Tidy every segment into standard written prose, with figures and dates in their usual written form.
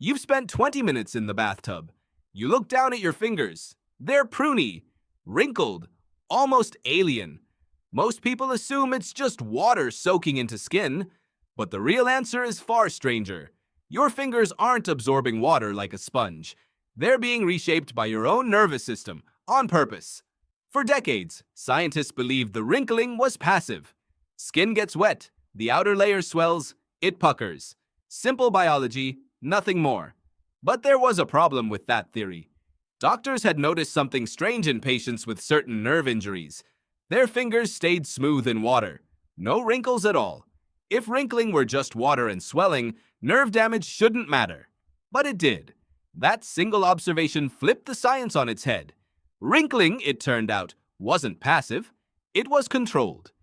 You've spent 20 minutes in the bathtub. You look down at your fingers. They're pruny, wrinkled, almost alien. Most people assume it's just water soaking into skin, but the real answer is far stranger. Your fingers aren't absorbing water like a sponge. They're being reshaped by your own nervous system, on purpose. For decades, scientists believed the wrinkling was passive. Skin gets wet, the outer layer swells, it puckers. Simple biology, nothing more. But there was a problem with that theory. Doctors had noticed something strange in patients with certain nerve injuries. Their fingers stayed smooth in water. No wrinkles at all. If wrinkling were just water and swelling, nerve damage shouldn't matter. But it did. That single observation flipped the science on its head. Wrinkling, it turned out, wasn't passive. It was controlled.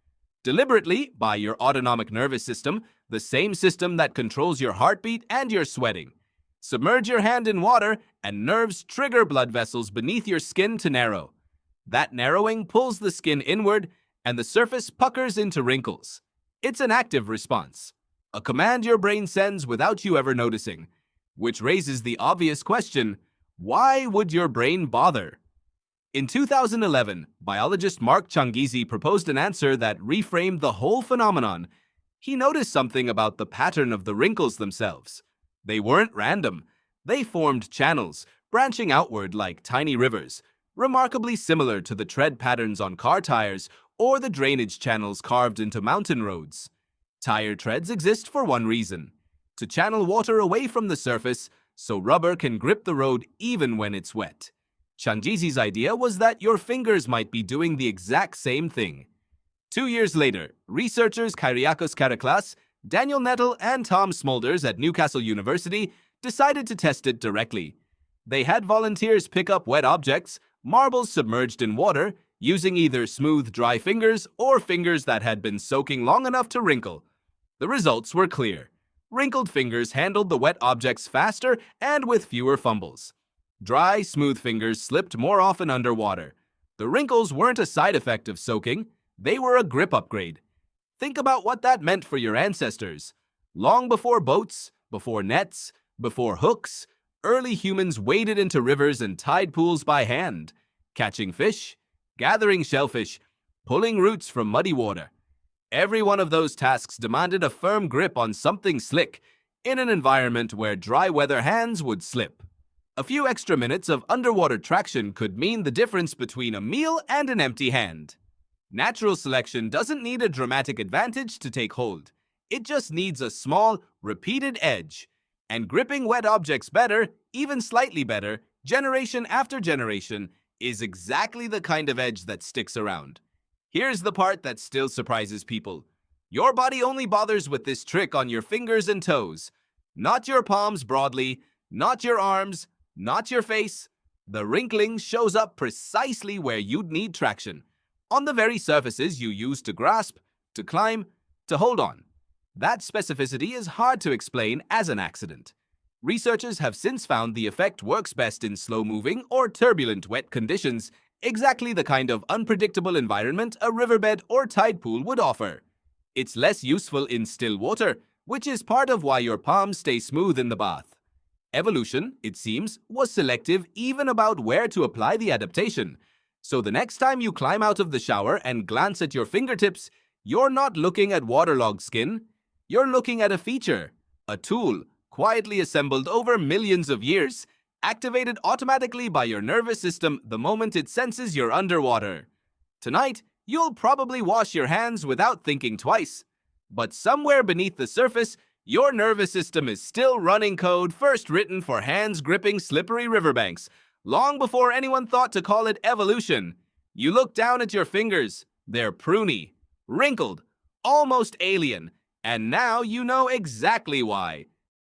Deliberately by your autonomic nervous system, the same system that controls your heartbeat and your sweating. Submerge your hand in water, and nerves trigger blood vessels beneath your skin to narrow. That narrowing pulls the skin inward, and the surface puckers into wrinkles. It's an active response, a command your brain sends without you ever noticing, which raises the obvious question, why would your brain bother? In 2011, biologist Mark Changizi proposed an answer that reframed the whole phenomenon. He noticed something about the pattern of the wrinkles themselves. They weren't random. They formed channels, branching outward like tiny rivers, remarkably similar to the tread patterns on car tires or the drainage channels carved into mountain roads. Tire treads exist for one reason: to channel water away from the surface so rubber can grip the road even when it's wet. Changizi's idea was that your fingers might be doing the exact same thing. 2 years later, researchers Kyriakos Karaklas, Daniel Nettle, and Tom Smulders at Newcastle University decided to test it directly. They had volunteers pick up wet objects, marbles submerged in water, using either smooth, dry fingers or fingers that had been soaking long enough to wrinkle. The results were clear. Wrinkled fingers handled the wet objects faster and with fewer fumbles. Dry, smooth fingers slipped more often underwater. The wrinkles weren't a side effect of soaking. They were a grip upgrade. Think about what that meant for your ancestors. Long before boats, before nets, before hooks, early humans waded into rivers and tide pools by hand, catching fish, gathering shellfish, pulling roots from muddy water. Every one of those tasks demanded a firm grip on something slick in an environment where dry weather hands would slip. A few extra minutes of underwater traction could mean the difference between a meal and an empty hand. Natural selection doesn't need a dramatic advantage to take hold. It just needs a small, repeated edge. And gripping wet objects better, even slightly better, generation after generation, is exactly the kind of edge that sticks around. Here's the part that still surprises people. Your body only bothers with this trick on your fingers and toes. Not your palms broadly, not your arms, not your face. The wrinkling shows up precisely where you'd need traction. On the very surfaces you use to grasp, to climb, to hold on. That specificity is hard to explain as an accident. Researchers have since found the effect works best in slow-moving or turbulent wet conditions, exactly the kind of unpredictable environment a riverbed or tide pool would offer. It's less useful in still water, which is part of why your palms stay smooth in the bath. Evolution, it seems, was selective even about where to apply the adaptation. So the next time you climb out of the shower and glance at your fingertips, you're not looking at waterlogged skin. You're looking at a feature, a tool, quietly assembled over millions of years, activated automatically by your nervous system the moment it senses you're underwater. Tonight, you'll probably wash your hands without thinking twice. But somewhere beneath the surface, your nervous system is still running code first written for hands gripping slippery riverbanks, long before anyone thought to call it evolution. You look down at your fingers. They're pruny, wrinkled, almost alien, and now you know exactly why.